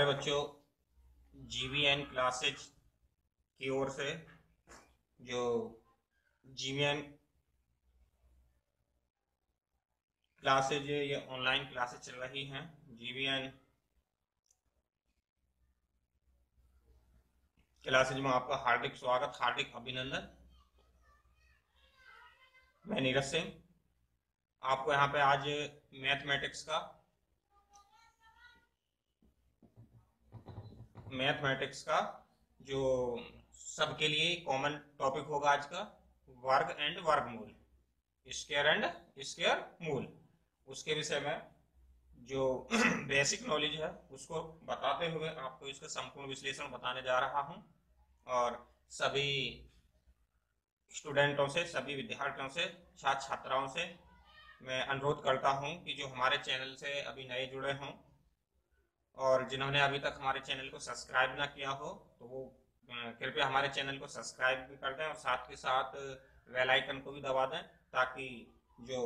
प्यारे बच्चों, GVN classes की ओर से जो जीवीएन क्लासेज ये ऑनलाइन क्लासेज चल रही हैं, जीवीएन क्लासेज में आपका हार्दिक स्वागत, हार्दिक अभिनंदन। मैं नीरज सिंह आपको यहाँ पे आज मैथमेटिक्स का जो सबके लिए कॉमन टॉपिक होगा आज का, वर्ग एंड वर्गमूल, स्क्वायर एंड स्क्वायर मूल, उसके विषय में जो बेसिक नॉलेज है उसको बताते हुए आपको इसका संपूर्ण विश्लेषण बताने जा रहा हूं। और सभी स्टूडेंटों से, सभी विद्यार्थियों से, छात्र छात्राओं से मैं अनुरोध करता हूं कि जो हमारे चैनल से अभी नए जुड़े हों और जिन्होंने अभी तक हमारे चैनल को सब्सक्राइब ना किया हो तो वो कृपया हमारे चैनल को सब्सक्राइब भी कर दें और साथ के साथ बेल आइकन को भी दबा दें, ताकि जो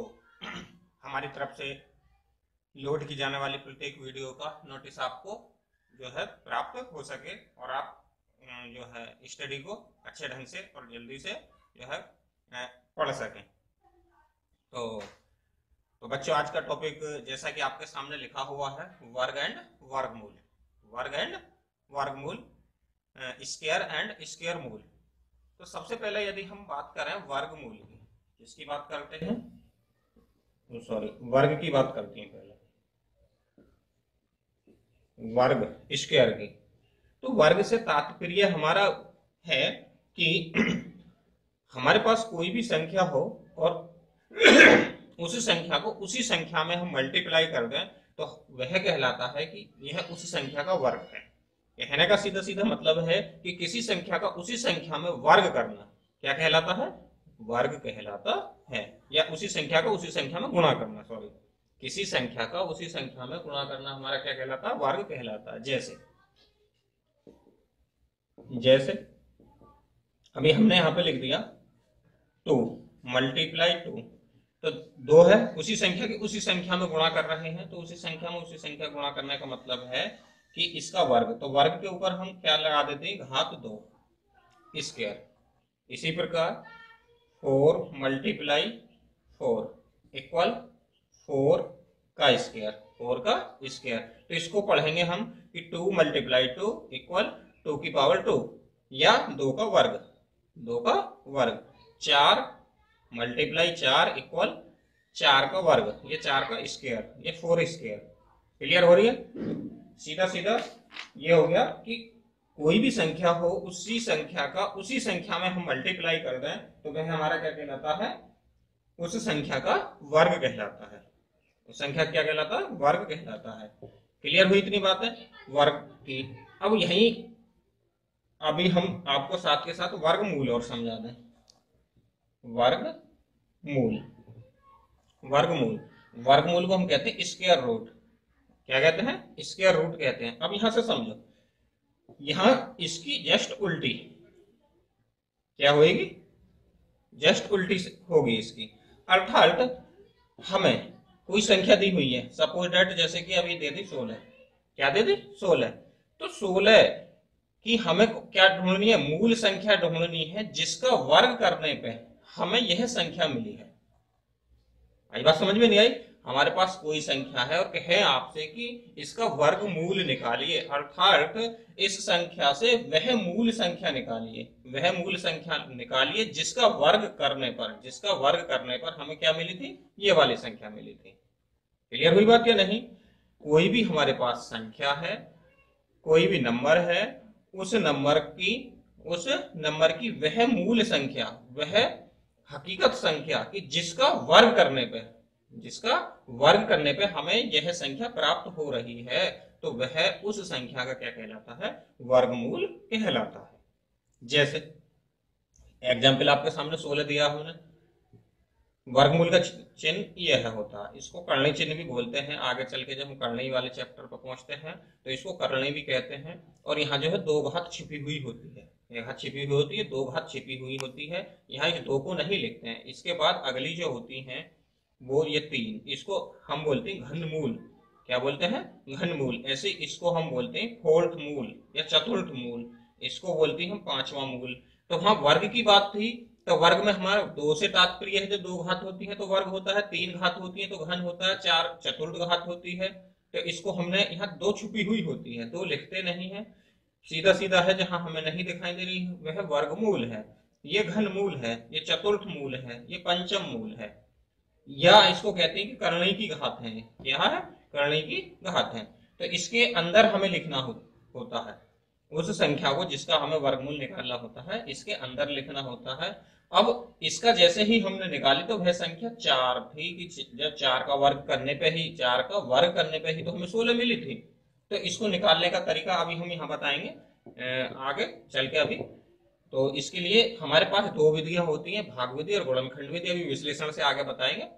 हमारी तरफ से लोड की जाने वाली प्रत्येक वीडियो का नोटिस आपको जो है प्राप्त हो सके और आप जो है स्टडी को अच्छे ढंग से और जल्दी से जो है पढ़ सकें। तो बच्चों, आज का टॉपिक जैसा कि आपके सामने लिखा हुआ है, वर्ग एंड वर्गमूल, वर्ग एंड वर्गमूल, स्क्वायर एंड स्क्वायर मूल। तो सबसे पहले यदि हम बात करें वर्गमूल की, किसकी बात करते हैं, सॉरी वर्ग की बात करते हैं पहले, वर्ग स्क्वायर की। तो वर्ग से तात्पर्य हमारा है कि हमारे पास कोई भी संख्या हो और उस संख्या को उसी संख्या में हम मल्टीप्लाई कर दें तो वह कहलाता है कि यह उस संख्या का वर्ग है। कहने का सीधा सीधा मतलब है कि किसी संख्या का उसी संख्या में वर्ग करना क्या कहलाता है, वर्ग कहलाता है। या उसी संख्या को उसी संख्या में गुणा करना, सॉरी, किसी संख्या का उसी संख्या में गुणा करना हमारा क्या कहलाता है, वर्ग कहलाता है। जैसे अभी हमने यहां पे लिख दिया 2 मल्टीप्लाई 2, तो 2 है, उसी संख्या की उसी संख्या में गुणा कर रहे हैं, तो उसी संख्या में उसी संख्या गुणा करने का मतलब है कि इसका वर्ग, तो वर्ग के ऊपर हम क्या लगा देते हैं, घात 2 स्क्वायर। इसी प्रकार 4 मल्टीप्लाई 4 इक्वल 4 का स्क्वायर, 4 का स्क्वायर। तो इसको पढ़ेंगे हम कि 2 मल्टीप्लाई 2 इक्वल 2 की पावर 2 या 2 का वर्ग, 2 का वर्ग। 4 मल्टीप्लाई 4 इक्वल 4 का वर्ग, ये 4 का स्क्वायर, ये 4 स्क्वायर। क्लियर हो रही है? सीधा सीधा ये हो गया कि कोई भी संख्या हो, उसी संख्या का उसी संख्या में हम मल्टीप्लाई कर दें तो वह हमारा क्या कहलाता है, उस संख्या का वर्ग कहलाता है। उस संख्या क्या कहलाता है, वर्ग कहलाता है। क्लियर हुई इतनी बातें वर्ग की? अब यही अभी हम आपको साथ के साथ वर्गमूल और समझा दें। वर्गमूल, वर्गमूल, वर्गमूल को हम कहते हैं स्क्वायर रूट। क्या कहते हैं, स्क्वायर रूट कहते हैं। अब यहां से समझो, यहां इसकी जस्ट उल्टी क्या होगी, जस्ट उल्टी होगी इसकी। अर्थात हमें कोई संख्या दी हुई है, सपोज डेट जैसे कि अभी दे दी 16, क्या दे दी 16, तो 16 कि हमें क्या ढूंढनी है, मूल संख्या ढूंढनी है जिसका वर्ग करने पे हमें यह संख्या मिली है। आई बात समझ में नहीं आई? हमारे पास कोई संख्या है और कहे आपसे कि इसका वर्गमूल निकालिए, अर्थात इस संख्या से वह मूल संख्या निकालिए, वह मूल संख्या निकालिए जिसका वर्ग करने पर हमें क्या मिली थी, ये वाली संख्या मिली थी। क्लियर हुई बात या नहीं? कोई भी हमारे पास संख्या है, कोई भी नंबर है, उस नंबर की वह मूल संख्या, वह हकीकत संख्या कि जिसका वर्ग करने पे हमें यह संख्या प्राप्त हो रही है, तो वह उस संख्या का क्या कहलाता है, वर्गमूल कहलाता है। जैसे एग्जाम्पल आपके सामने 16 दिया हमने, वर्गमूल का चिन्ह यह होता है, इसको कर्ण चिन्ह भी बोलते हैं। आगे चल के जब हम कर्ण वाले चैप्टर पर पहुंचते हैं तो इसको कर्ण भी कहते हैं। और यहाँ जो है 2 घात छिपी हुई होती है, 1 घात छिपी हुई होती है, 2 घात छिपी हुई होती है। यहाँ इस 2 को नहीं लिखते हैं। इसके बाद अगली जो होती है वो ये 3, इसको हम बोलते हैं घनमूल। क्या बोलते हैं, घनमूल। ऐसे इसको हम बोलते हैं फोर्थ मूल या चतुर्थ मूल, इसको बोलते हैं हम पांचवा मूल। तो वहां वर्ग की बात थी, तो वर्ग में हमारा दो से तात्पर्य है, जो दो घात होती है तो वर्ग होता है, तीन घात होती है तो घन होता है, चार चतुर्थ घात होती है। तो इसको हमने यहाँ दो छुपी हुई होती है, दो लिखते नहीं है, सीधा सीधा है, जहां हमें नहीं दिखाई दे रही वह वर्गमूल है, ये घनमूल है, ये चतुर्थ मूल है, ये पंचम मूल है, या इसको कहते हैं कि कर्णी की घात है। क्या है, कर्णी की घात है। तो इसके अंदर हमें लिखना होता है उस संख्या को जिसका हमें वर्गमूल निकालना होता है, इसके अंदर लिखना होता है। अब इसका जैसे ही हमने निकाली तो वह संख्या 4 थी, कि जब 4 का वर्ग करने पे ही, 4 का वर्ग करने पे ही तो हमें 16 मिली थी। तो इसको निकालने का तरीका अभी हम यहाँ बताएंगे आगे चल के। अभी तो इसके लिए हमारे पास दो विधियां होती हैं, भाग विधि और गुणनखंड विधि, अभी विश्लेषण से आगे बताएंगे।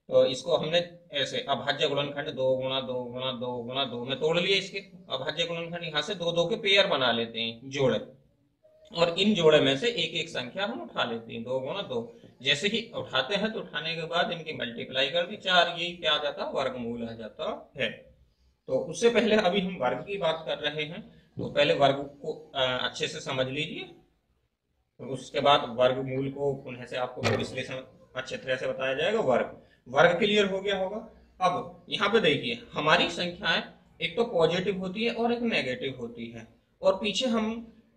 तो इसको हमने ऐसे अभाज्य गुणनखंड 2 गुणा 2 गुणा 2 गुणा 2 में तोड़ लिए इसके अभाज्य गुणनखंड, यहाँ से दो दो के पेयर बना लेते हैं, जोड़े, और इन जोड़े में से एक एक संख्या हम उठा लेते हैं, 2 गुणा 2। जैसे ही उठाते हैं तो उठाने के बाद इनकी मल्टीप्लाई कर दी 4, यही क्या आ जाता है, वर्गमूल आ जाता है। तो उससे पहले अभी हम वर्ग की बात कर रहे हैं, तो पहले वर्ग को अच्छे से समझ लीजिए, तो उसके बाद वर्गमूल को पुनः से आपको विश्लेषण अच्छे तरह से बताया जाएगा। वर्ग क्लियर हो गया होगा। अब यहाँ पे देखिए हमारी संख्याएं एक तो पॉजिटिव होती है और एक नेगेटिव होती है, और पीछे हम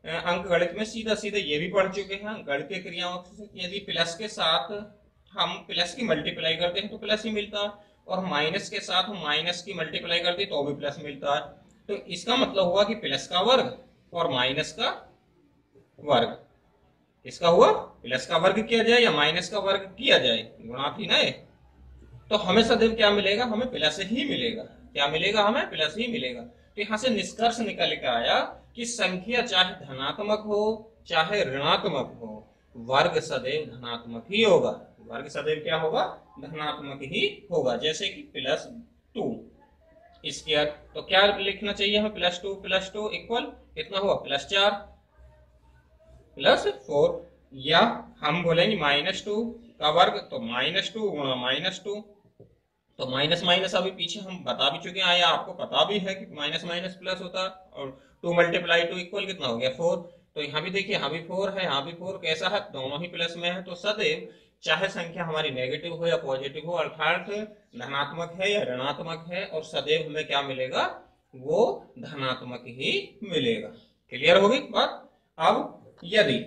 अंक गणित में सीधा सीधा ये भी पढ़ चुके हैं गणितीय क्रियाओं से, यदि प्लस के साथ हम प्लस की मल्टीप्लाई करते हैं तो प्लस ही मिलता है, और माइनस के साथ हम माइनस की मल्टीप्लाई करते हैं तो भी प्लस मिलता है। तो इसका मतलब हुआ कि प्लस का वर्ग और माइनस का वर्ग, इसका हुआ प्लस का वर्ग किया जाए या माइनस का वर्ग किया जाए, गुणा थी ना, तो हमें सदैव क्या मिलेगा, हमें प्लस ही मिलेगा। क्या मिलेगा, हमें प्लस ही मिलेगा। तो यहां से निष्कर्ष निकल के आया कि संख्या चाहे धनात्मक हो चाहे ऋणात्मक हो, वर्ग सदैव धनात्मक ही होगा। वर्ग सदैव क्या होगा, धनात्मक ही होगा। जैसे कि +2 स्क्वायर, तो क्या लिखना चाहिए हमें, +2 इक्वल कितना हुआ, +4 +4, या हम बोलेंगे -2 का वर्ग, तो -2 गुणा -2, तो माइनस माइनस अभी पीछे हम बता भी चुके हैं, या आपको पता भी है कि माइनस माइनस प्लस होता है, और 2 × 2 इक्वल कितना हो गया, 4। तो यहाँ भी देखिए, यहाँ भी 4 है, यहाँ भी 4, कैसा है, दोनों ही प्लस में है। तो सदैव चाहे संख्या हमारी नेगेटिव हो या पॉजिटिव हो, अर्थात धनात्मक है या ऋणात्मक है, और सदैव हमें क्या मिलेगा, वो धनात्मक ही मिलेगा। क्लियर होगी बात। अब यदि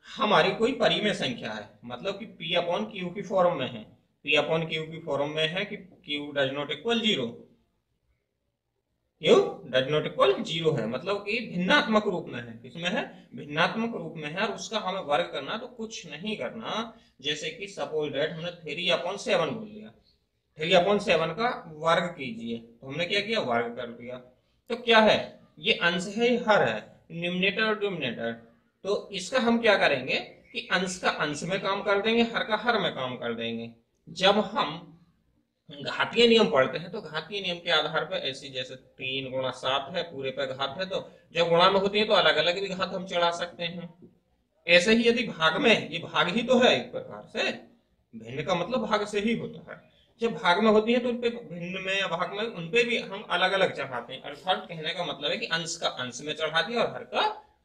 हमारी कोई परिमेय संख्या है, मतलब कि P/Q की फॉर्म में है, P/Q की फॉर्म में है कि Q does not equal 0, Q does not equal 0 है, मतलब कि भिन्नात्मक रूप में है। किसमें है, भिन्नात्मक रूप में है, और उसका हमें वर्ग करना, तो कुछ नहीं करना। जैसे कि सपोज दैट हमने 3/7 बोल दिया, 3/7 का वर्ग कीजिए, तो हमने क्या किया, वर्ग कर दिया। तो क्या है, ये अंश है, ये हर है, न्यूमरेटर और डिनोमिनेटर। तो इसका हम क्या करेंगे कि अंश का अंश में काम कर देंगे, हर का हर में काम कर देंगे। जब हम घातीय नियम पढ़ते हैं तो घातीय नियम के आधार पर ऐसी, जैसे 3 × 7 है, पूरे पे घात है, तो जब गुणा में होती है तो अलग अलग भी घात हम चढ़ा सकते हैं। ऐसे ही यदि भाग में, ये भाग ही तो है एक प्रकार से, भिन्न का मतलब भाग से ही होता है। जब भाग में होती है तो उनपे भिन्न में या भाग में उनपे भी हम अलग अलग चढ़ाते हैं, अर्थात कहने का मतलब है कि अंश का अंश में चढ़ा दिया और हर का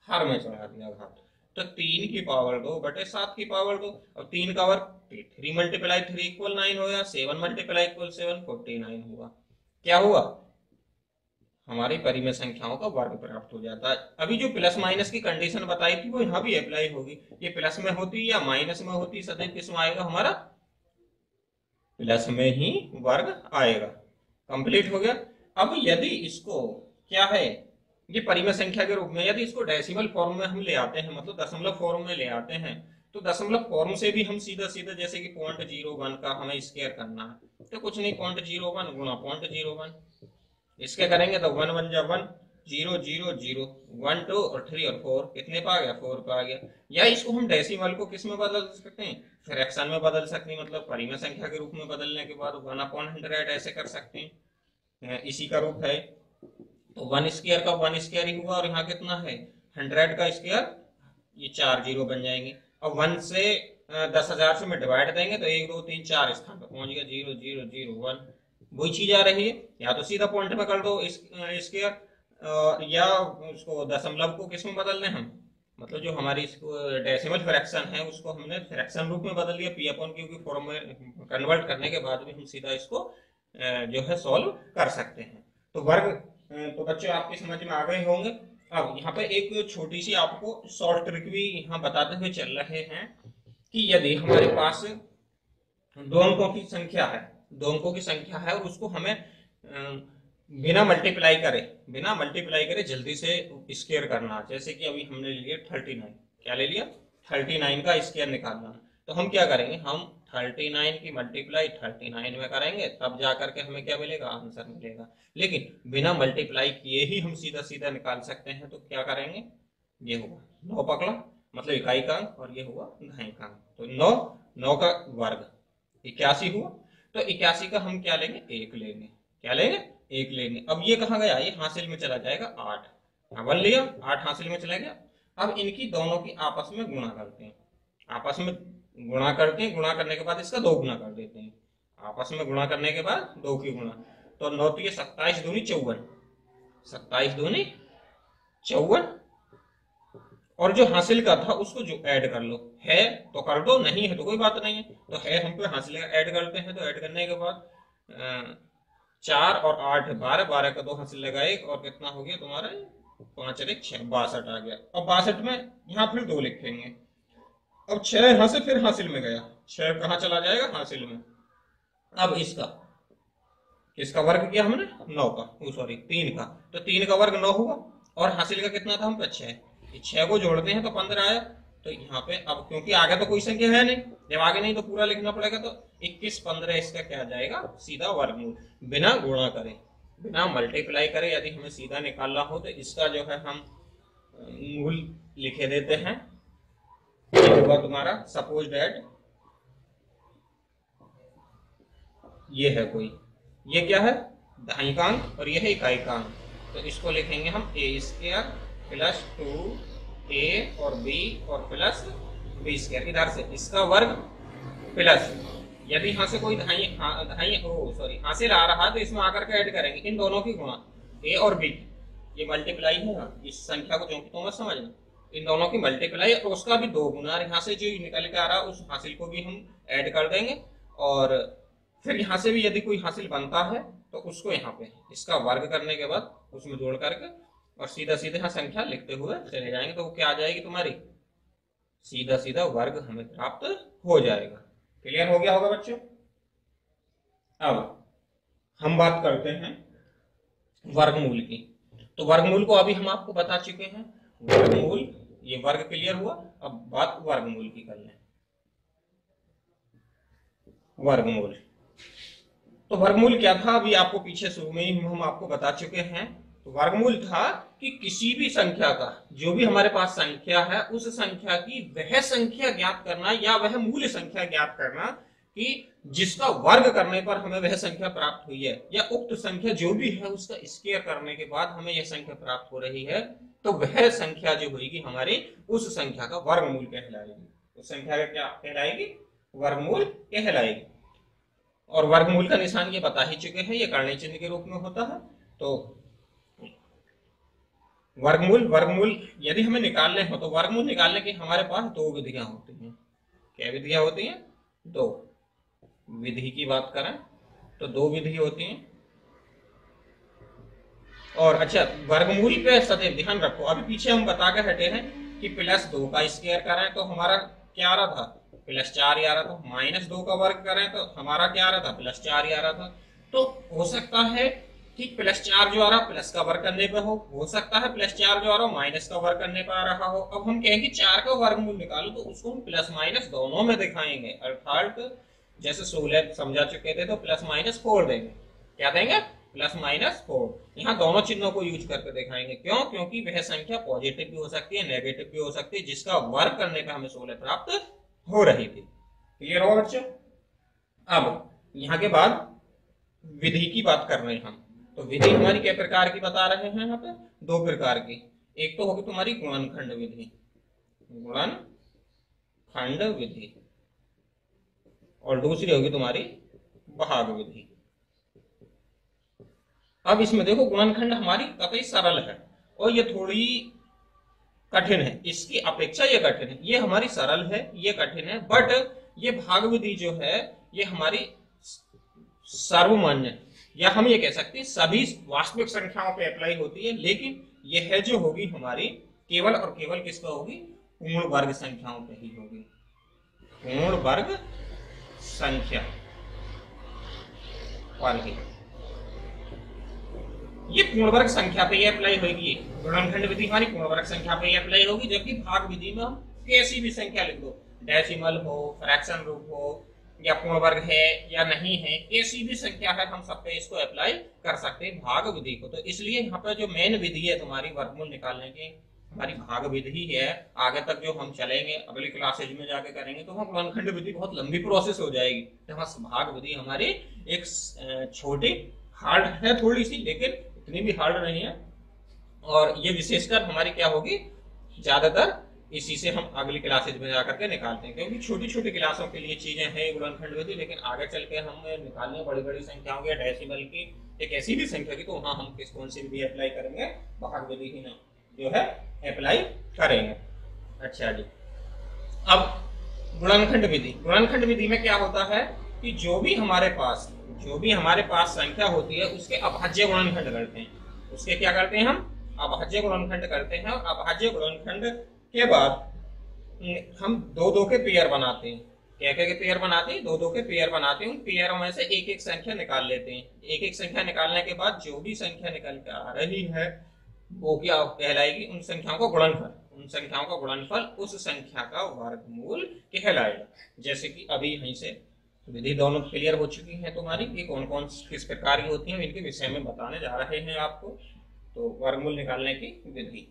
हर में चढ़ा दिया घात। तो 3 की पावर 2 बटे 7 की पावर 2, और 3 का वर्ग 3 × 3 इक्वल 9 हो गया, 7 × इक्वल 7 49 हुआ। क्या हुआ, हमारी परिमेय संख्याओं का वर्ग प्राप्त हो जाता है। अभी जो प्लस माइनस की कंडीशन बताई थी वो यहाँ भी अप्लाई होगी। ये प्लस में होती या माइनस में होती, सदैव किस में आएगा, हमारा प्लस में ही वर्ग आएगा। कंप्लीट हो गया। अब यदि इसको क्या है, ये परिमेय संख्या के रूप में, यदि इसको डेसिमल फॉर्म में हम ले आते हैं, मतलब दशमलव फॉर्म में ले आते हैं, तो दशमलव फॉर्म से भी हम सीधा सीधा, जैसे कि 0.01 का हमें स्क्वायर करना है, तो कुछ नहीं, 0.01 गुणा 0.01, इसके करेंगे तो 1 1 जा 1, 0 0 0 1 2 और 3 और 4, कितने पे आ गया, 4 पे आ गया। या इसको हम डेसिमल को किस में बदल सकते हैं, फ्रैक्शन में बदल सकते हैं, मतलब परिमेय संख्या के रूप में बदलने के बाद 1/100 ऐसे कर सकते हैं, इसी का रूप है। तो 1 स्क्वायर का 1 स्क्वायर ही हुआ, और यहाँ कितना है, 100 का स्क्वायर, ये 4 0 बन जाएंगे। और 1 से 10,000 से में डिवाइड देंगे तो 1 2 3 4 स्थान पर पहुंच गया, 0 0 0 1। वही चीज आ रही है। या तो सीधा पॉइंट में कर दो स्क्वायर, या उसको दशमलव को किस में बदल दें हम, मतलब जो हमारी डेसिमल फ्रैक्शन है उसको हमने फ्रैक्शन रूप में बदल दिया, पी अपॉन क्यू की फॉर्म में कन्वर्ट करने के बाद भी हम सीधा इसको जो है सॉल्व कर सकते हैं। तो वर्ग तो बच्चों आपकी समझ में आ गए होंगे। अब यहाँ पे एक छोटी सी आपको शॉर्ट ट्रिक भी यहाँ बताते हुए चल रहे हैं कि यदि हमारे पास दो अंकों की संख्या है, दो अंकों की संख्या है और उसको हमें बिना मल्टीप्लाई करे जल्दी से स्क्वायर करना, जैसे कि अभी हमने लिया 39, क्या ले लिया 39 का स्क्वायर निकालना, तो हम क्या करेंगे, हम 39 की मल्टीप्लाई 39 में करेंगे, तब जाकर के हमें क्या मिलेगा, आंसर मिलेगा। लेकिन बिना मल्टीप्लाई किए ही हम सीधा सीधा निकाल सकते हैं, तो क्या करेंगे, ये होगा 9 पकड़ा, मतलब इकाई का अंक, और ये हुआ दहाई का अंक, तो 9 का वर्ग 81 हुआ। तो 81 का हम क्या लेंगे, एक लेंगे, क्या लेंगे, एक लेंगे। अब ये कहाँ गया, ये हासिल में चला जाएगा 8, 1 लिया, 8 हासिल में चला गया। अब इनकी दोनों की आपस में गुणा करते हैं, आपस में गुणा करते हैं, गुणा करने के बाद इसका 2 गुना कर देते हैं, आपस में गुणा करने के बाद 2 की गुणा, तो 9 तो ये 27 दूनी 54, 27 दूनी 54, और जो हासिल का था उसको जो ऐड कर लो, है तो कर दो, नहीं है तो कोई बात नहीं है, तो है हम पे हासिल का ऐड करते हैं, तो ऐड करने के बाद 4 और 8 12, 12 का 2 हासिल लगा 1, और कितना हो गया तुम्हारा 5 और 1 6, 62 आ गया। अब 62 में यहाँ फिर 2 लिखेंगे, अब 6 यहाँ से फिर हासिल में गया, 6 कहाँ चला जाएगा, हासिल में। अब किसका वर्ग किया हमने, 9 का, सॉरी 3 का, तो 3 का वर्ग 9 हुआ, और हासिल का कितना था हम पे 6, 6 को जोड़ते हैं तो 15 आया। तो यहाँ पे अब क्योंकि आगे तो कोई संख्या है नहीं, जब आगे नहीं तो पूरा लिखना पड़ेगा, तो 21 15 इसका क्या जाएगा, सीधा वर्गमूल, बिना गुणा करे, बिना मल्टीप्लाई करे, यदि हमें सीधा निकालना हो तो इसका जो है हम मूल लिखे देते हैं। ये होगा तुम्हारा, सपोज दैट ये है कोई, ये क्या है, दहाई का अंक, और ये है इकाई का अंक, तो इसको लिखेंगे हम ए स्क्वायर प्लस 2a और b और प्लस b स्क्वायर, इधर से इसका वर्ग प्लस, यदि यहाँ से कोई हासिल आ रहा तो इसमें आकर के ऐड करेंगे इन दोनों की गुणा, a और b, ये मल्टीप्लाई है इस संख्या को, जो तो मत समझना, इन दोनों की मल्टीप्लाई और उसका भी 2 गुना, यहाँ से जो निकल के आ रहा है उस हासिल को भी हम ऐड कर देंगे, और फिर यहाँ से भी यदि कोई हासिल बनता है तो उसको यहाँ पे इसका वर्ग करने के बाद उसमें जोड़ करके और सीधा सीधा यहाँ संख्या लिखते हुए चले जाएंगे, तो वो क्या आ जाएगी तुम्हारी, सीधा सीधा वर्ग हमें प्राप्त हो जाएगा। क्लियर हो गया होगा बच्चों। अब हम बात करते हैं वर्गमूल की, तो वर्गमूल को अभी हम आपको बता चुके हैं, वर्गमूल, ये वर्ग क्लियर हुआ, अब बात वर्गमूल की कर लें। वर्गमूल, तो वर्गमूल क्या था, अभी आपको पीछे शुरू में ही हम आपको बता चुके हैं। तो वर्गमूल था कि किसी भी संख्या का, जो भी हमारे पास संख्या है उस संख्या की वह संख्या ज्ञात करना, या वह मूल संख्या ज्ञात करना कि जिसका वर्ग करने पर हमें वह संख्या प्राप्त हुई है, या उक्त संख्या जो भी है उसका स्क्वायर करने के बाद हमें यह संख्या प्राप्त हो रही है, तो वह संख्या जो होगी हमारी उस संख्या का वर्गमूल कहलाएगी, उस संख्या का क्या कहलाएगी, वर्गमूल कहलाएगी। और वर्गमूल का निशान ये बता ही चुके हैं, ये करणी चिन्ह के रूप में होता है। तो वर्गमूल यदि हमें निकालने हो तो वर्गमूल निकालने की हमारे पास 2 विधियां होती हैं। क्या विधियां होती हैं, 2 विधि की बात करें तो 2 विधि होती हैं। और अच्छा, वर्गमूल पे सदैव ध्यान रखो, अभी पीछे हम बता के हटे हैं कि +2 का स्क्वायर करें तो हमारा क्या आ रहा था, +4 ही आ रहा था, -2 का वर्ग करें तो हमारा क्या आ रहा था, +4 ही आ रहा था। तो हो सकता है कि +4 जो आ रहा प्लस का वर्ग करने पे हो सकता है +4 जो आ रहा माइनस का वर्ग करने पे आ रहा हो। अब हम कहेंगे 4 का वर्गमूल निकालो, तो उसको हम प्लस माइनस दोनों में दिखाएंगे, अर्थात जैसे 16 समझा चुके थे तो +-4 देंगे, क्या देंगे, +-4, यहाँ दोनों चिन्हों को यूज करके दिखाएंगे। क्यों, क्योंकि वह संख्या पॉजिटिव भी हो सकती है, नेगेटिव भी हो सकती है, जिसका वर्ग करने पे हमें 16 प्राप्त हो रही थी। क्लियर हो बच्चों। अब यहाँ के बाद विधि की बात कर रहे हैं हम, तो विधि हमारी क्या प्रकार की बता रहे हैं यहाँ पे, 2 प्रकार की। एक तो होगी तुम्हारी गुणनखंड विधि, गुणनखंड विधि, और दूसरी होगी तुम्हारी भाग विधि, अब इसमें देखो गुणनखंड हमारी कतई सरल है और ये थोड़ी कठिन है, इसकी अपेक्षा ये कठिन है। ये हमारी सरल है, ये कठिन है, बट ये भाग विधि जो है ये हमारी सर्वमान्य, या हम ये कह सकते हैं सभी वास्तविक संख्याओं पे अप्लाई होती है, लेकिन यह है जो होगी हमारी केवल और केवल किस पे होगी, पूर्ण वर्ग संख्याओं पे ही होगी, पूर्ण वर्ग संख्या पर ही। ये पूर्ण वर्ग संख्या पे अप्लाई होगी, गुणनखंड विधि हमारी पूर्ण वर्ग संख्या पे अप्लाई होगी, जबकि भाग विधि में हम कैसी भी संख्या लिख दो, डेसिमल हो, फ्रैक्शन रूप हो, या पूर्ण वर्ग है या नहीं है, कैसी भी संख्या है हम सब पे इसको अप्लाई कर सकते हैं भाग विधि को। तो इसलिए यहाँ पे जो मेन विधि है तुम्हारी वर्गमूल निकालने की, हमारी भाग विधि है। आगे तक जो हम चलेंगे अगली क्लासेज में जाके करेंगे तो हम गुणनखंड विधि बहुत लंबी प्रोसेस हो जाएगी। तो भाग विधि हमारी एक छोटी हार्ड है थोड़ी सी, लेकिन इतनी भी हार्ड नहीं है, और ये विशेषकर हमारी क्या होगी, ज्यादातर इसी से हम अगली क्लासेज में जाकर के निकालते हैं, क्योंकि छोटी छोटी क्लासों के लिए चीजें हैं गुणनखंड विधि, लेकिन आगे चल के हम निकालने बड़ी बड़ी संख्याओं के डेसिमल की एक ऐसी भी संख्या की, तो वहां हम किस कौन सी विधि अप्लाई करेंगे, भाग विधि ही ना जो है अप्लाई करेंगे। अच्छा जी, अब गुणनखंड विधि, गुणनखंड विधि में क्या होता है कि जो भी हमारे पास संख्या होती है उसके अभाज्य गुणनखंड करते हैं, उसके क्या करते हैं, हम अभाज्य गुणनखंड करते हैं, और अभाज्य गुणनखंड के बाद हम दो दो के पेयर बनाते हैं। क्या क्या के पेयर बनाते हैं, दो दो के पेयर बनाते हैं, उन पेयरों में से एक एक संख्या निकाल लेते हैं। एक एक संख्या निकालने के बाद जो भी संख्या निकल के आ रही है वो क्या कहलाएगी, उन संख्याओं का गुणनफल, उन संख्याओं का गुणनफल उस संख्या का वर्गमूल कहलाएगा। जैसे कि अभी यहीं से विधि दोनों क्लियर हो चुकी है तुम्हारी कि कौन कौन किस प्रकार की होती है, इनके विषय में बताने जा रहे हैं आपको। तो वर्गमूल निकालने की विधि,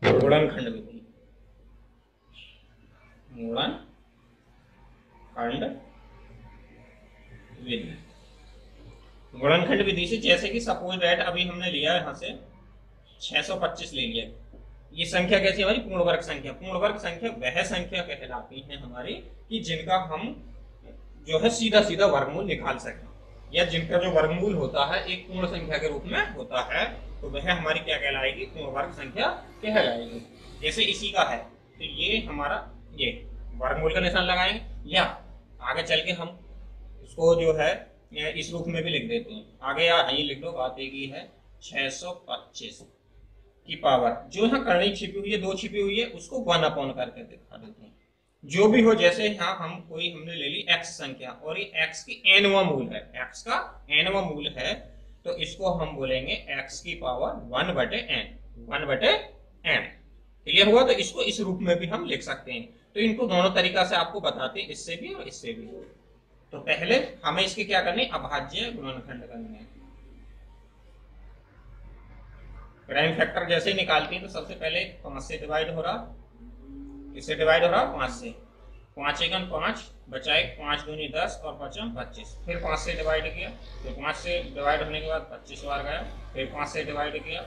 गुणनखंड विधि, गुणनखंड विधि, गुणनखंड विधि से जैसे कि सपोज दैट अभी हमने लिया यहाँ से 625 ले लिया, ये संख्या कैसी हमारी पूर्ण वर्ग संख्या। पूर्ण वर्ग संख्या वह संख्या कहलाती है हमारी कि जिनका हम जो है सीधा सीधा वर्गमूल निकाल सकें, या जिनका जो वर्गमूल होता है एक पूर्ण संख्या के रूप में होता है, तो वह हमारी क्या कहलाएगी, पूर्ण वर्ग संख्या कहलाएगी। जैसे इसी का है तो ये हमारा ये वर्गमूल का निशान लगाएंगे, या आगे चल के हम इसको जो है इस रूप में भी लिख देते हैं। आगे यही लिख दो, बात एक ही है, 625 की पावर, जो यहाँ करनी छिपी हुई है, दो छिपी हुई है, उसको 1 अपॉन करके दिखा देते हैं। जो भी हो, जैसे यहाँ हमने ले ली x संख्या और ये x की nवां मूल है, x का nवां मूल है, तो इसको हम बोलेंगे x की पावर 1/n। क्लियर हुआ? तो इसको इस रूप में भी हम लिख सकते हैं। तो इनको दोनों तरीका से आपको बताते हैं, इससे भी और इससे भी। तो पहले हमें इसके क्या करनी, अभाज्य गुणनखंड करने हैं। प्राइम फैक्टर जैसे ही निकालती है तो सबसे पहले 5 से डिवाइड हो रहा, इससे डिवाइड हो रहा 5 से, 5 एकम 5 बचाए, 5 दूनी 10 और 5 25, फिर 5 से डिवाइड किया, तो 5 से डिवाइड होने के बाद 25 बार गया, फिर 5 से डिवाइड किया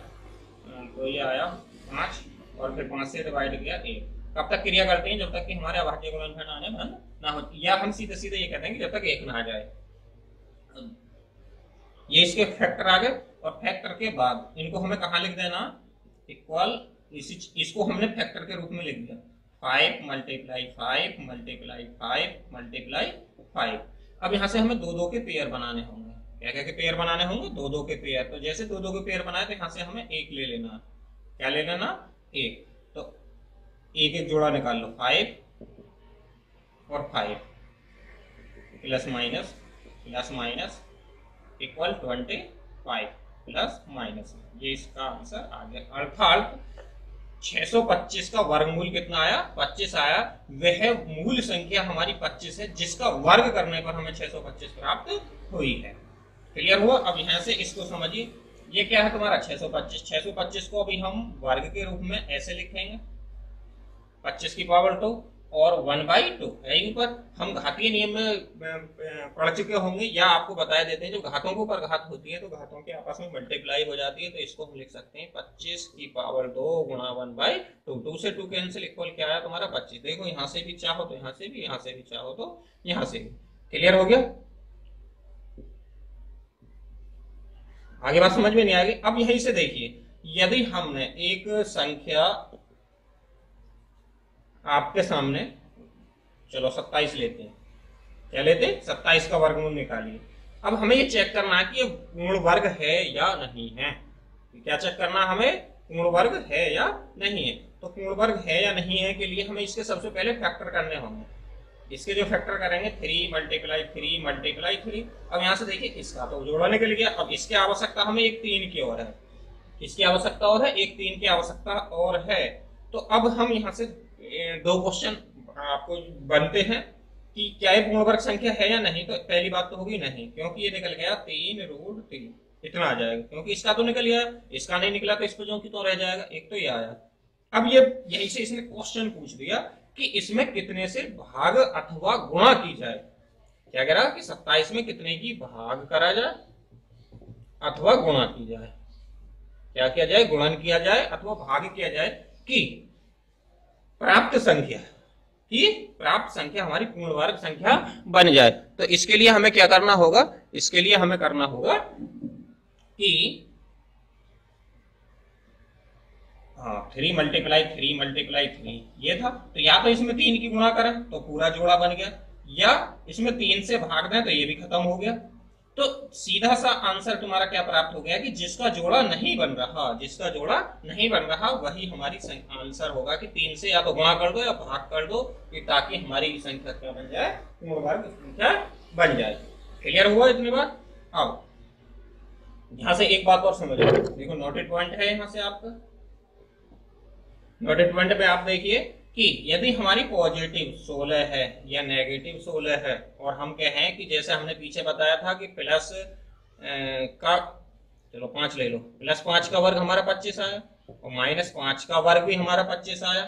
तो ये आया 5, और फिर 5 से डिवाइड किया 1। कब तक क्रिया करते हैं, जब तक कि हमारे अभाज्य गुणनखंड आने बंद ना हो, या हम सीधे सीधे ये कहते हैं कि जब तक 1 ना आ जाए। ये इसके फैक्टर आ गए, और फैक्टर के बाद इनको हमें कहाँ लिख देना, इक्वल, इसको हमने फैक्टर के रूप में लिख दिया, 5 × 5 × 5 × 5। अब यहाँ से हमें दो दो के पेयर बनाने होंगे। क्या क्या के पेयर बनाने होंगे, दो दो के पेयर। तो जैसे दो दो के पेयर बनाए तो यहाँ से हमें 1 ले लेना। क्या ले लेना, 1। तो एक एक जोड़ा निकाल लो, 5 और 5 plus minus equal 25 plus minus, ये इसका आंसर आ गया। अर्थात 625 का वर्गमूल कितना आया, 25 आया। वह मूल संख्या हमारी 25 है, जिसका वर्ग करने पर हमें 625 प्राप्त हुई है। क्लियर हुआ? अब यहाँ से इसको समझिए, ये क्या है तुम्हारा 625 को अभी हम वर्ग के रूप में ऐसे लिखेंगे, 25 की पावर 2 और 1/2 है। ऊपर हम घातीय नियम में पढ़ चुके होंगे, या आपको बताया देते हैं, जो घातों के ऊपर घात होती है तो घातों के आपस में मल्टीप्लाई हो जाती है। तो इसको हम लिख सकते हैं 25 की पावर 2 गुणा 1/2। 2 से 2 कैंसिल, इक्वल क्या आया तुम्हारा 25। देखो यहाँ से भी चाहो तो यहाँ से भी, यहाँ से भी चाहो तो यहाँ से भी। क्लियर हो गया? आगे बात समझ में नहीं आएगी। अब यहीं से देखिए, यदि हमने एक संख्या आपके सामने, चलो 27 लेते हैं, क्या लेते हैं, 27 का वर्गमूल निकालिए। अब हमें ये चेक करना है कि ये पूर्ण वर्ग है या नहीं है। क्या चेक करना, हमें पूर्ण वर्ग है या नहीं है। तो पूर्ण वर्ग है या नहीं है के लिए हमें इसके सबसे पहले फैक्टर करने होंगे। इसके जो फैक्टर करेंगे 3 मल्टीप्लाई 3 मल्टीप्लाई 3। अब यहाँ से देखिए, इसका तो जोड़ने के लिए, अब इसकी आवश्यकता हमें एक 3 की और है, इसकी आवश्यकता और है, एक 3 की आवश्यकता और है। तो अब हम यहाँ से दो क्वेश्चन आपको बनते हैं कि क्या ये पूर्ण वर्ग संख्या है या नहीं। तो पहली बात तो होगी नहीं, क्योंकि ये निकल गया 3√3, इतना आ जाएगा, क्योंकि इसका तो निकल गया, इसका नहीं निकला तो इस पर जो की तो रह जाएगा, एक तो ये आया। अब ये यहीं से इसने क्वेश्चन पूछ दिया कि इसमें कितने से भाग अथवा गुणा की जाए। क्या कह रहा कि 27 में कितने की भाग करा जाए अथवा गुणा की जाए। क्या किया जाए, गुणन किया जाए अथवा भाग किया जाए कि प्राप्त संख्या हमारी पूर्ण वर्ग संख्या बन जाए। तो इसके लिए हमें क्या करना होगा, इसके लिए हमें करना होगा कि 3 मल्टीप्लाई 3 मल्टीप्लाई 3 ये था। तो या तो इसमें 3 की गुणा करें तो पूरा जोड़ा बन गया, या इसमें 3 से भाग दें तो ये भी खत्म हो गया। तो सीधा सा आंसर तुम्हारा क्या प्राप्त हो गया कि जिसका जोड़ा नहीं बन रहा, जिसका जोड़ा नहीं बन रहा वही हमारी आंसर होगा कि 3 से या तो गुणा कर दो या भाग कर दो, कि ताकि हमारी संख्या क्या बन जाए, पूर्ण वर्ग संख्या बन जाए। क्लियर हुआ इतनी बात। अब यहां से एक बात और समझ लो, देखो नोटेड पॉइंट है यहां से आपका। नोटेड पॉइंट पे आप देखिए कि यदि हमारी पॉजिटिव 16 है या नेगेटिव 16 है, और हम कहें कि जैसे हमने पीछे बताया था कि प्लस का, चलो 5 ले लो, +5 का वर्ग हमारा 25 आया और -5 का वर्ग भी हमारा 25 आया।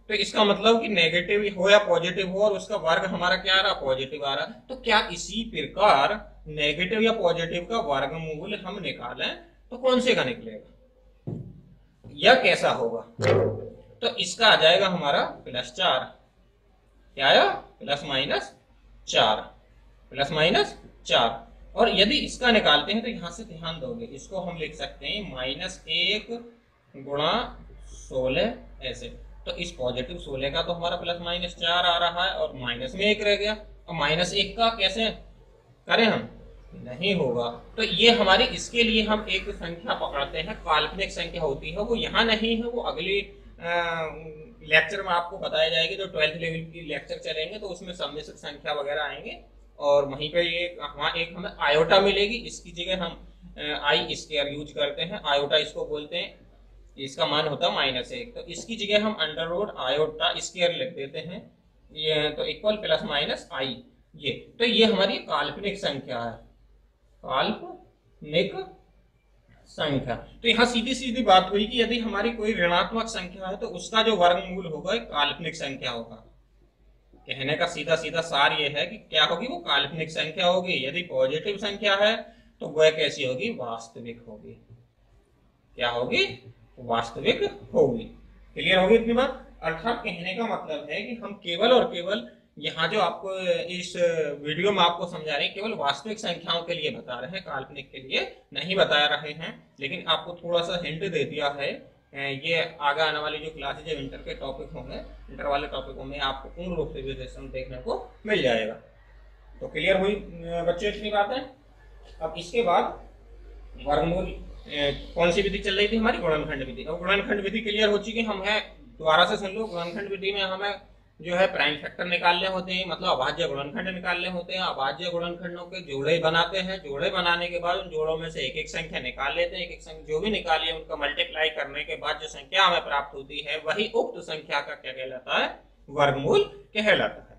तो इसका मतलब कि नेगेटिव हो या पॉजिटिव हो और उसका वर्ग हमारा क्या आ रहा, पॉजिटिव आ रहा। तो क्या इसी प्रकार नेगेटिव या पॉजिटिव का वर्गमूल हम निकालें तो कौन से का निकलेगा या कैसा होगा। तो इसका आ जाएगा हमारा +4। क्या आया, +-4, +-4। और यदि इसका निकालते हैं तो यहां से ध्यान दोगे, इसको हम लिख सकते हैं -1 गुणा 16 ऐसे। तो इस पॉजिटिव 16 का तो हमारा +-4 आ रहा है और माइनस में 1 रह गया। और -1 का कैसे करें हम, नहीं होगा। तो ये हमारी, इसके लिए हम एक संख्या पकड़ते हैं, काल्पनिक संख्या होती है, वो यहाँ नहीं है, वो अगली लेक्चर में आपको बताया जाएगी। जो 12th लेवल की लेक्चर चलेंगे तो उसमें सम्मिश्र संख्या वगैरह आएंगे, और वहीं पे ये वहाँ एक हमें आयोटा मिलेगी, इसकी जगह हम आई स्क्वायर यूज करते हैं, आयोटा इसको बोलते हैं, इसका मान होता है -1। तो इसकी जगह हम अंडर आयोटा स्क्वायर लिख देते हैं, ये तो इक्वल +-i ये। तो ये हमारी काल्पनिक संख्या है, काल्पनिक संख्या। तो यहाँ सीधी सीधी बात हुई कि यदि हमारी कोई ऋणात्मक संख्या है तो उसका जो वर्गमूल होगा एक काल्पनिक संख्या होगा। कहने का सीधा सीधा सार ये है कि क्या होगी, वो काल्पनिक संख्या होगी। यदि पॉजिटिव संख्या है तो वह कैसी होगी, वास्तविक होगी। क्या होगी, वास्तविक होगी। क्लियर होगी इतनी बात। अर्थात कहने का मतलब है कि हम केवल और केवल यहाँ जो आपको इस वीडियो में आपको समझा रहे हैं, केवल वास्तविक संख्याओं के लिए बता रहे हैं, काल्पनिक के लिए नहीं बता रहे हैं। लेकिन आपको थोड़ा सा हिंट दे दिया है। ये आगे आने वाली जो क्लासेज है इंटर के टॉपिक होंगे, इंटर वाले टॉपिकों में आपको पूर्ण रूप से विश्लेषण देखने को मिल जाएगा। तो क्लियर हुई बच्चों इतनी बात है। अब इसके बाद वर्गमूल कौन सी विधि चल रही थी हमारी, गुणनखंड विधि। अब गुणनखंड विधि क्लियर हो चुकी, हम है दोबारा से सुन लो। गुणनखंड विधि में हमें जो है प्राइम फैक्टर निकालने होते हैं, मतलब अभाज्य गुणनखंड निकालने होते हैं। अभाज्य गुणनखंडों के जोड़े बनाते हैं, जोड़े बनाने के बाद उन जोड़ों में से एक एक संख्या निकाल लेते हैं। एक एक संख्या जो भी निकाली है उनका मल्टीप्लाई करने के बाद जो संख्या हमें प्राप्त होती है वही उक्त संख्या का क्या कहलाता है, वर्गमूल कहलाता है।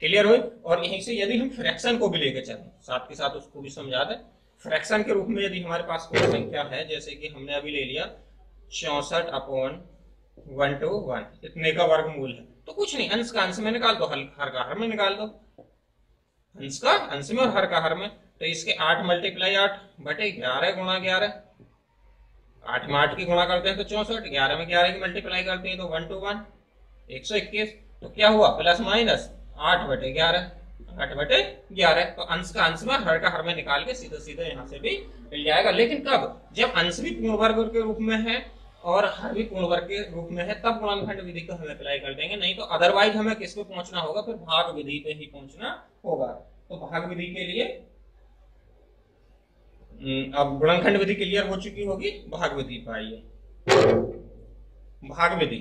क्लियर हुई। और यहीं से यदि हम फ्रैक्शन को भी लेके चलें, साथ के साथ उसको भी समझा दें। फ्रैक्शन के रूप में यदि हमारे पास कोई संख्या है, जैसे कि हमने अभी ले लिया 64/121, इतने का वर्गमूल है, तो कुछ नहीं, अंश का अंश में निकाल दो, हर का हर में निकाल दो। अंश का अंश में और हर का हर में। तो इसके 8 × 8 बटे 11 गुणा 11, 8 में 8 की गुणा करते हैं तो 64, 11 में 11 की मल्टीप्लाई करते हैं तो 1 to 1 121। तो क्या हुआ, +-8/11। 8 बटे 11। तो अंश का अंश में, हर का हर में निकाल के सीधा सीधा यहाँ से भी मिल जाएगा। लेकिन कब, जब अंश भी पूर्ण वर्ग के रूप में है और हर भी पूर्ण वर्ग के रूप में है, तब गुणनखंड विधि को हम अप्लाई कर देंगे। नहीं तो अदरवाइज हमें किस पे पहुंचना होगा, फिर भाग विधि पे ही पहुंचना होगा। तो भाग विधि के लिए अब गुणनखंड विधि क्लियर हो चुकी होगी, भाग विधि पर आइए। भाग विधि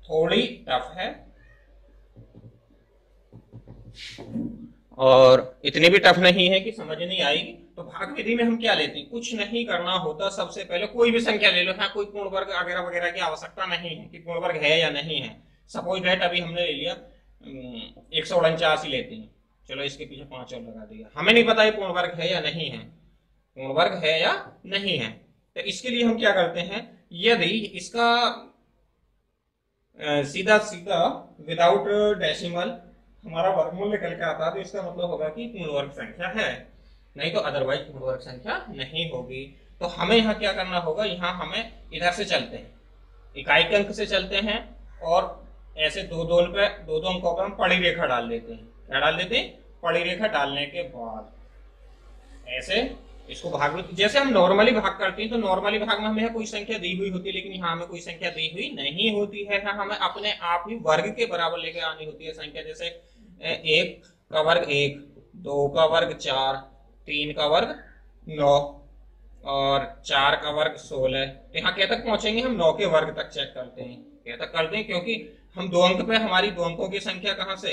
थोड़ी टफ है और इतनी भी टफ नहीं है कि समझ नहीं आएगी। तो भाग विधि में हम क्या लेते हैं, कुछ नहीं करना होता। सबसे पहले कोई भी संख्या ले लो, यहाँ कोई पूर्ण वर्ग वगैरह वगैरह की आवश्यकता नहीं है कि पूर्ण वर्ग है या नहीं है। सपोज दैट अभी हमने ले लिया 149 लेते हैं, चलो इसके पीछे 5 और लगा दिया। हमें नहीं पता ये पूर्ण वर्ग है या नहीं है, पूर्ण वर्ग है या नहीं है। तो इसके लिए हम क्या करते हैं, यदि इसका सीधा सीधा विदाउट डेसिमल हमारा वर्गमूल निकल के आता है, तो इसका मतलब होगा कि पूर्ण वर्ग संख्या है, नहीं तो अदरवाइज पूर्ण वर्ग संख्या नहीं होगी। तो हमें यहाँ क्या करना होगा, यहाँ हमें इधर से चलते हैं, इकाई के अंक से चलते हैं और ऐसे दो अंकों पर हम पड़ी रेखा डाल देते हैं। क्या डाल देते हैं, पड़ी रेखा डालने के बाद ऐसे इसको भाग में, जैसे हम नॉर्मली भाग करते हैं, तो नॉर्मली भाग में हमें कोई संख्या दी हुई होती है, लेकिन यहाँ हमें कोई संख्या दी हुई नहीं होती है। हमें अपने आप ही वर्ग के बराबर लेके आनी होती है संख्या। जैसे 1 का वर्ग 1, 2 का वर्ग 4, 3 का वर्ग 9 और 4 का वर्ग 16। तो यहाँ क्या तक पहुंचेंगे, हम 9 के वर्ग तक चेक करते हैं। क्या तक करते हैं, क्योंकि हम 2 अंक पे, हमारी 2 अंकों की संख्या कहाँ से,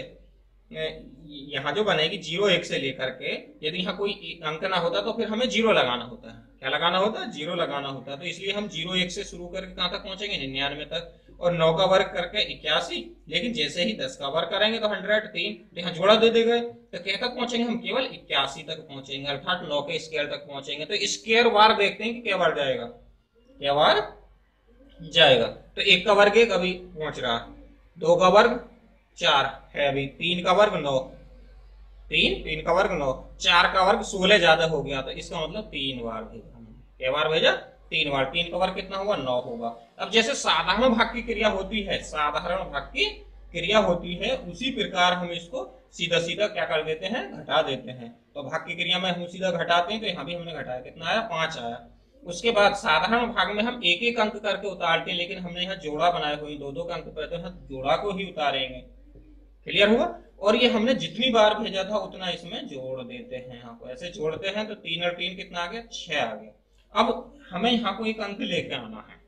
यहाँ जो बनेगी 0 1 से लेकर के, यदि यहाँ कोई अंक ना होता तो फिर हमें 0 लगाना होता है। क्या लगाना होता है, 0 लगाना होता है। तो इसलिए हम 0 1 से शुरू करके कहाँ तक पहुंचेंगे, 99 तक, और 9 का वर्ग करके 81। लेकिन जैसे ही 10 का वर्ग करेंगे तो 103, तो यहाँ जोड़ा दे देंगे, तो क्या तक पहुंचेंगे, हम केवल 81 तक पहुंचेंगे, अर्थात 9 के स्क्वायर तक पहुंचेंगे। तो स्क्वायर वार देखते हैं कि क्या बार जाएगा, क्या बार जाएगा। तो 1 का वर्ग 1 अभी पहुंच रहा, 2 का वर्ग 4 है अभी, 3 का वर्ग 9, 3 का वर्ग 9, 4 का वर्ग 16 ज्यादा हो गया, तो इसका मतलब 3 बार भेजा। क्या बार भेजा, 3 बार। 3 का वर्ग कितना होगा, 9 होगा। अब जैसे साधारण भाग की क्रिया होती है, साधारण भाग की क्रिया होती है, उसी प्रकार हम इसको सीधा सीधा क्या कर देते हैं, घटा देते हैं। तो भाग की क्रिया में हम सीधा घटाते हैं, तो यहाँ भी हमने घटाया, कितना आया, 5 आया। उसके बाद साधारण भाग में हम एक एक अंक करके उतारते हैं, लेकिन हमने यहाँ जोड़ा बनाए हुए 2 का अंक पर, तो यहाँ जोड़ा को ही उतारेंगे। क्लियर हुआ। और ये हमने जितनी बार भेजा था उतना इसमें जोड़ देते हैं। यहाँ को ऐसे जोड़ते हैं तो 3 और 3 कितना आ गया, 6 आ गया। अब हमें यहाँ को एक अंक लेके आना है,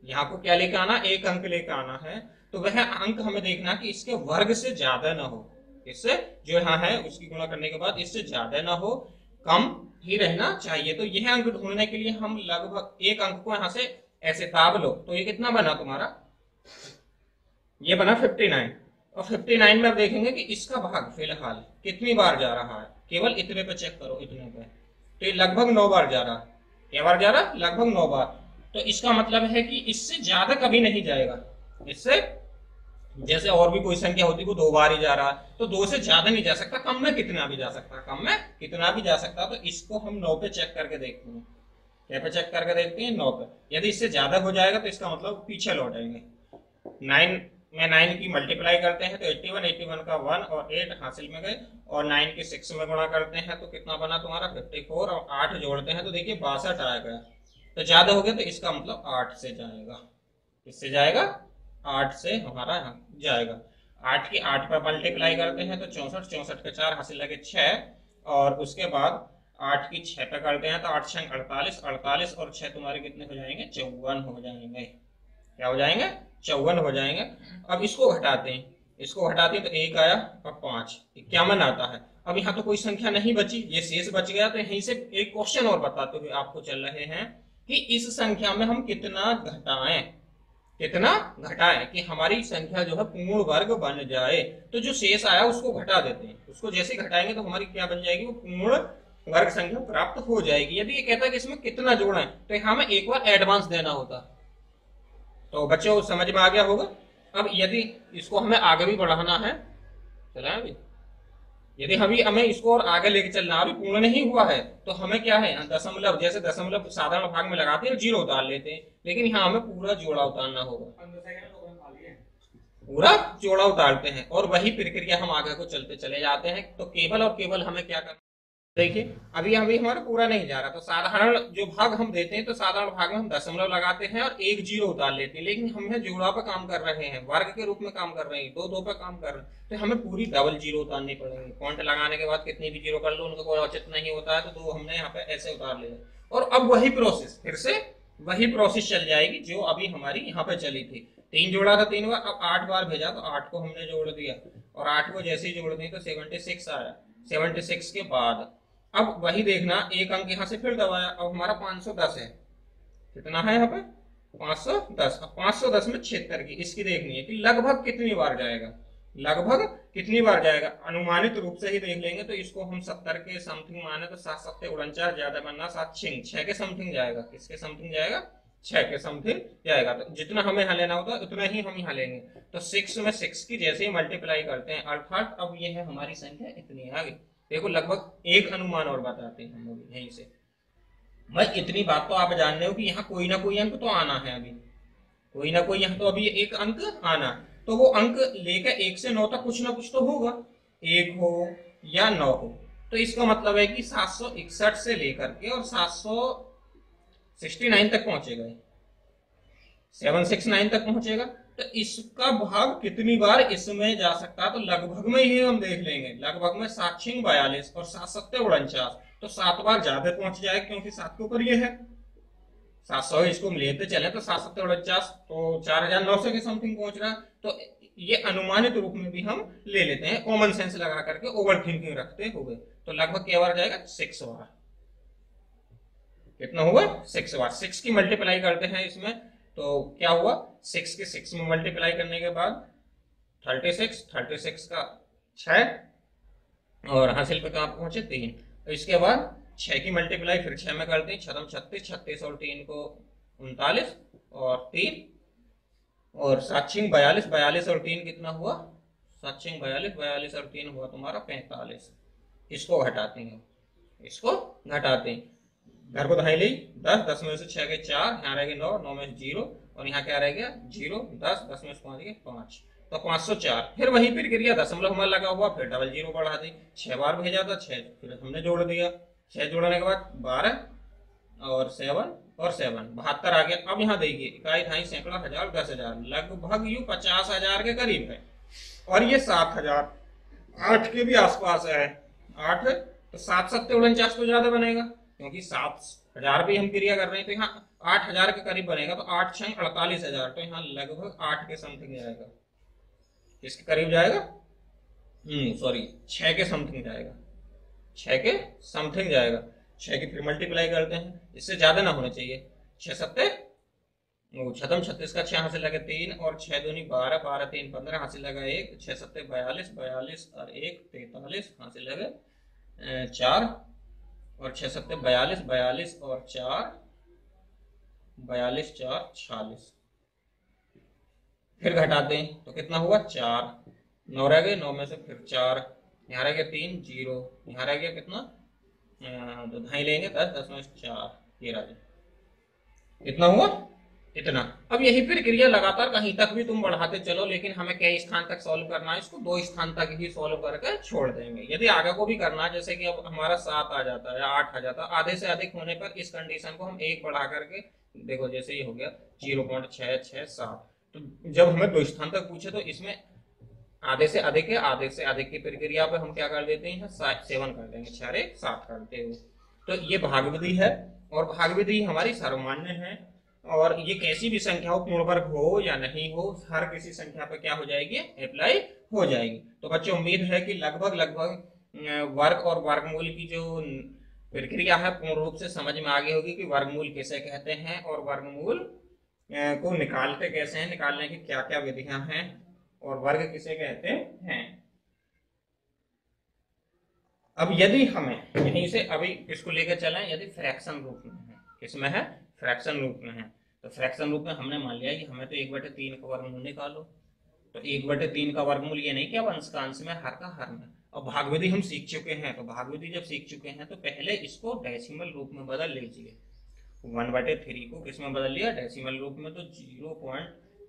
यहाँ को क्या लेके आना, एक अंक लेके आना है। तो वह अंक हमें देखना कि इसके वर्ग से ज्यादा ना हो, इससे जो यहाँ है उसकी गुणा करने के बाद इससे ज्यादा ना हो, कम ही रहना चाहिए। तो यह अंक ढूंढने के लिए हम लगभग एक अंक को यहाँ से ऐसे दाब लो, तो ये कितना बना तुम्हारा, ये बना 59। और 59 में अब देखेंगे कि इसका भाग फिलहाल कितनी बार जा रहा है, केवल इतने पे चेक करो, इतने पे, तो ये लगभग 9 बार जा रहा है। क्या बार जा रहा है, लगभग 9 बार। तो इसका मतलब है कि इससे ज्यादा कभी नहीं जाएगा। इससे जैसे और भी कोई संख्या होती है वो 2 बार ही जा रहा है, तो 2 से ज्यादा नहीं जा सकता, कम में कितना भी जा सकता, कम में कितना भी जा सकता। तो इसको हम 9 पे चेक करके देखते हैं। क्या पे चेक करके देखते हैं, 9 पे। यदि इससे ज्यादा हो जाएगा तो इसका मतलब पीछे लौटेंगे। 9 में 9 की मल्टीप्लाई करते हैं तो 81, 81 का 1 और 8 हासिल में गए, और 9 के 6 में गुणा करते हैं तो कितना बना तुम्हारा 54, और 8 जोड़ते हैं तो देखिए 62 आ गया। तो ज्यादा हो गया, तो इसका मतलब 8 से जाएगा। किससे जाएगा, 8 से हमारा यहाँ जाएगा। 8 की 8 पर मल्टीप्लाई करते हैं तो 64, 64 के 4 हासिल लगे 6, और उसके बाद 8 की 6 पे करते हैं तो 8 6 48, 48 और 6 तुम्हारे कितने हो जाएंगे, 54 हो जाएंगे। क्या हो जाएंगे, 54 हो जाएंगे। अब इसको घटाते हैं, इसको घटाते हैं तो 1 आया और 5, 51 आता है। अब यहाँ तो कोई संख्या नहीं बची, ये शेष बच गया। तो यहीं से एक क्वेश्चन और बताते हुए आपको चल रहे हैं कि इस संख्या में हम कितना घटाएं, कितना घटाएं कि हमारी संख्या जो है पूर्ण वर्ग बन जाए। तो जो शेष आया उसको घटा देते हैं, उसको जैसे घटाएंगे तो हमारी क्या बन जाएगी, वो पूर्ण वर्ग संख्या प्राप्त हो जाएगी। यदि ये कहता है कि इसमें कितना जोड़ना है, तो यहाँ में एक बार एडवांस देना होता। तो बच्चों समझ में आ गया होगा। अब यदि इसको हमें आगे भी बढ़ाना है, चला अभी, यदि हमें इसको और आगे लेके चलना, अभी पूर्ण नहीं हुआ है, तो हमें क्या है, दशमलव, जैसे दशमलव साधारण भाग में लगाते हैं 0 उतार लेते हैं, लेकिन यहाँ हमें पूरा जोड़ा उतारना होगा। पूरा जोड़ा उतारते हैं और वही प्रक्रिया हम आगे को चलते चले जाते हैं। तो केवल और केवल हमें क्या करना, देखिए अभी अभी हमारा पूरा नहीं जा रहा, तो साधारण जो भाग हम देते हैं तो साधारण भाग में हम दशमलव लगाते हैं और एक जीरो उतार लेते हैं, लेकिन हम जोड़ा पे काम कर रहे हैं, वर्ग के रूप में काम कर रहे हैं, दो दो पे काम कर रहे हैं, तो हमें पूरी डबल जीरो उतारनी पड़ेगी। पॉइंट लगाने के बाद कितनी भी जीरो कर लो उनका कोई औचित्य नहीं होता है, तो दो हमने यहाँ पे ऐसे उतार लिया। और अब वही प्रोसेस फिर से वही प्रोसेस चल जाएगी जो अभी हमारी यहाँ पे चली थी। तीन जोड़ा था 3 बार, अब 8 बार भेजा तो 8 को हमने जोड़ दिया और 8 को जैसे ही जोड़ दिया तो 76 आया। 76 के बाद अब वही देखना, एक अंक यहां से फिर दबाया, अब हमारा 510 है। कितना है यहाँ पे 510। अब 510 में 76 की इसकी देखनी है कि लगभग कितनी बार जाएगा, लगभग कितनी बार जाएगा। अनुमानित रूप से ही देख लेंगे तो इसको हम 70 के समथिंग माने तो 7 7 49 ज्यादा बनना 7 6 के समथिंग जाएगा। किसके समथिंग जाएगा, 6 के समथिंग जाएगा। तो जितना हमें यहाँ लेना होता है उतना ही हम यहाँ लेंगे। तो 6 में 6 की जैसे ही मल्टीप्लाई करते हैं, अर्थात अब ये है हमारी संख्या इतनी आ गई। देखो लगभग एक अनुमान और बताते हैं हम लोग यहीं से। बस इतनी बात तो आप जान रहे हो कि यहाँ कोई ना कोई अंक तो आना है, अभी कोई ना कोई यहाँ तो अभी एक अंक आना, तो वो अंक लेकर 1 से 9 तक कुछ ना कुछ तो होगा, 1 हो या 9 हो। तो इसका मतलब है कि 761 से लेकर के और 769 तक पहुंचेगा, 769 तक पहुंचेगा। तो इसका भाग कितनी बार इसमें जा सकता है, तो लगभग में ही हम देख लेंगे, लगभग में 7 6 42 और 7 7 49, तो 7 बार ज्यादा पहुंच जाए क्योंकि 7 के ऊपर ये है 700, इसको लेते चले तो 7 7 49 तो 4900 के समथिंग पहुंच रहा है। तो ये अनुमानित रूप में भी हम ले लेते हैं, कॉमन सेंस लगा करके, ओवर थिंकिंग रखते हुए। तो लगभग क्या बार जाएगा, 6 बार। कितना हुआ, 6 बार। 6 की मल्टीप्लाई करते हैं इसमें तो क्या हुआ, 6 के 6 में मल्टीप्लाई करने के बाद 36 का 6 और हासिल पे कहां पहुंचे 3। तो इसके बाद 6 की मल्टीप्लाई फिर 6 में करते हैं, 6 36, 36 और 3 को 39 और 3 और 7 6 42, 42 और 3 कितना हुआ, 7 6 42, 42 और 3 हुआ तुम्हारा 45। इसको घटाते हैं, इसको घटाते हैं, घर को दहाई ली 10, 10 में से 6 के 4, यहाँ रह गए 9, 9 में 0 और यहाँ क्या रह गया 0, 10, 10 में से 5 गए 5, तो 504। फिर वही प्रक्रिया दशमलव हमारा लगा हुआ, फिर डबल जीरो बढ़ा दी, 6 बार भेजा था 6, फिर हमने जोड़ दिया, 6 जोड़ने के बाद 12 और 7 और 7 72 आ गया। अब यहाँ देखिए इकाई ढाई सैकड़ा हजार 10,000, लगभग यू 50,000 के करीब है और ये 7,000 8 के भी आसपास है, 8 तो 7 7 49 तो ज्यादा बनेगा क्योंकि 7,000 भी हम क्रिया कर रहे हैं, तो यहाँ 8,000 के करीब बनेगा, तो 8 6 48,000, तो यहाँ लगभग 8 के समथिंग जाएगा। किसके करीब जाएगा, सॉरी 6 के समथिंग जाएगा, 6 के समथिंग जाएगा। 6 की फिर मल्टीप्लाई करते हैं, इससे ज्यादा ना होना चाहिए, 6 सत्ते 36 का 6 हासिल लगे 3 और 6 दूनी 12, 12 3 15 हासिल लगा 1, 6 सत्ते 42, 42 और 1 43 हासिल लगे 4 और 6 सत्ते 42, 42 और 4 42 4 46। फिर घटाते हैं तो कितना हुआ 4, 9 रह गए, 9 में से फिर 4, यहाँ रह गया 3 0, यहाँ रह गया कितना तो ढाई लेंगे 10, 10 में 4 13, इतना हुआ इतना। अब यही प्रक्रिया लगातार कहीं तक भी तुम बढ़ाते चलो, लेकिन हमें कई स्थान तक सॉल्व करना है, इसको 2 स्थान तक ही सॉल्व करके छोड़ देंगे। यदि आगे को भी करना है, जैसे कि अब हमारा 7 आ जाता है 8 आ जाता है, आधे से अधिक होने पर इस कंडीशन को हम 1 बढ़ा करके देखो, जैसे ये हो गया 0.667, तो जब हमें 2 स्थान तक पूछे तो इसमें आधे से अधिक है, आधे से अधिक की प्रक्रिया पे हम क्या कर देते हैं 7 कर देंगे, 6 7 करते हुए। तो ये भाग विधि है और भाग विधि हमारी सर्वमान्य है, और ये कैसी भी संख्या हो, पूर्ण वर्ग हो या नहीं हो, हर किसी संख्या पर क्या हो जाएगी, अप्लाई हो जाएगी। तो बच्चों उम्मीद है कि लगभग वर्ग और वर्गमूल की जो प्रक्रिया है पूर्ण रूप से समझ में आ गई होगी कि वर्गमूल किसे कहते हैं और वर्गमूल को निकालते कैसे हैं, निकालने की क्या क्या विधियां हैं और वर्ग किसे कहते हैं। अब यदि हमें यहीं से अभी इसको लेकर चलें, यदि फ्रैक्शन रूप में है, किसमें है, फ्रैक्शन रूप में है, तो फ्रैक्शन रूप में हमने मान लिया कि हमें तो 1/3 का वर्गमूल निकालो, तो 1/3 का वर्गमूल ये नहीं कि अब अंश का अंश में, हर का हर में। और भाग विधि हम सीख चुके हैं, तो भाग विधि जब सीख चुके हैं तो पहले इसको डेसिमल रूप में बदल लीजिए। 1/3 को किस में बदल लिया, डेसिमल रूप में, तो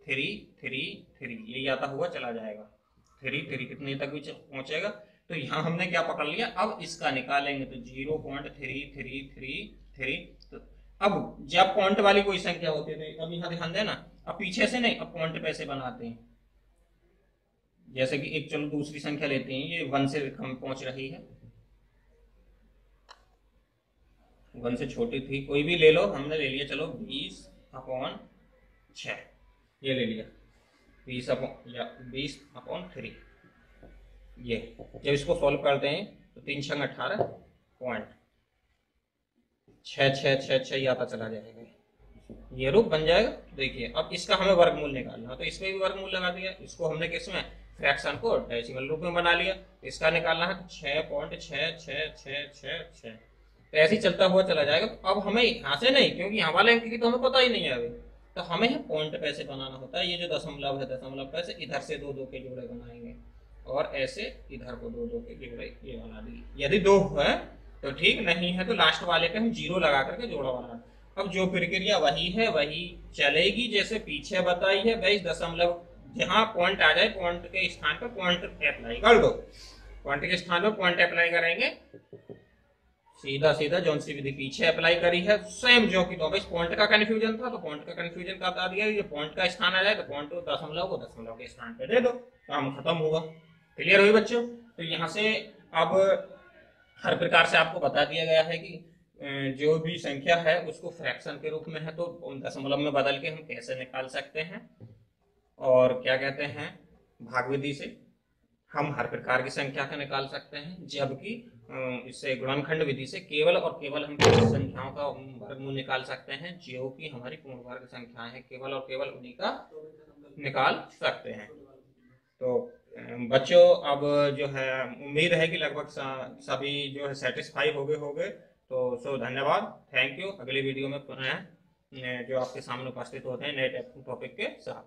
3 3 3 ये आता हुआ चला जाएगा, 3 3 कितने तक भी पहुंचेगा। तो यहाँ हमने क्या पकड़ लिया, अब इसका निकालेंगे तो 0.3333। तो अब जब पॉइंट वाली कोई संख्या होती है तो अब यहाँ ध्यान देना, अब पीछे से नहीं, अब पॉइंट पे से बनाते हैं। जैसे कि एक चलो दूसरी संख्या लेते हैं, ये 1 से कम पहुंच रही है, 1 से छोटी थी, कोई भी ले लो, हमने ले लिया चलो 20/6, ये ले लिया 20/3। ये जब इसको सॉल्व करते हैं तो 3 6 18 पॉइंट 6 ये आता चला जाएगा, ये रूप बन जाएगा। देखिए अब इसका हमें वर्गमूल निकालना, तो इसमें भी वर्गमूल लगा दिया, इसको हमने किस में, फ्रैक्शन को डेसिमल रूप में बना लिया। इसका निकालना है 6.6666, तो ऐसे ही चलता हुआ चला जाएगा। तो अब हमें यहाँ से नहीं, क्योंकि यहाँ वाले अंक की तो हमें पता ही नहीं है अभी, तो हमें पॉइंट पैसे बनाना होता है। ये जो दशमलव है, दशमलव पैसे इधर से 2 2 के जोड़े बनाएंगे और ऐसे इधर को 2 2 के जोड़े ये बना दिए। यदि 2 है तो ठीक, नहीं है तो लास्ट वाले पे हम 0 लगा करके जोड़ा बना। अब जो प्रक्रिया वही है वही चलेगी जैसे पीछे बताई है। भाई दशमलव जहाँ पॉइंट आ जाए, पॉइंट के स्थान पर पॉइंट अप्लाई कर दो, पॉइंट के स्थान पर पॉइंट अप्लाई करेंगे, सीधा सीधा जौन सी विधि पीछे अप्लाई करी है सेम जो की। तो भाई पॉइंट का कंफ्यूजन था तो पॉइंट का कंफ्यूजन का बता दिया, ये पॉइंट का स्थान आ जाए तो पॉइंट दशमलव को दशमलव के स्थान पे दे दो, काम खत्म हुआ। क्लियर हुई बच्चों? तो यहाँ से अब हर प्रकार से आपको बता दिया गया है कि जो भी संख्या है उसको फ्रैक्शन के रूप में है तो दशमलव में बदल के हम कैसे निकाल सकते हैं, और क्या कहते हैं भाग विधि से हम हर प्रकार की संख्या का निकाल सकते हैं, जबकि इससे गुणनखंड विधि से केवल और केवल हम संख्याओं का वर्गमूल निकाल सकते हैं जो कि हमारी पूर्ण वर्ग संख्या है, केवल और केवल उन्हीं का निकाल सकते हैं। तो बच्चों अब जो है उम्मीद है कि लगभग सभी जो है सेटिस्फाई हो गए। तो धन्यवाद, थैंक यू। अगली वीडियो में पुनः जो आपके सामने उपस्थित होते हैं नए टॉपिक के साथ।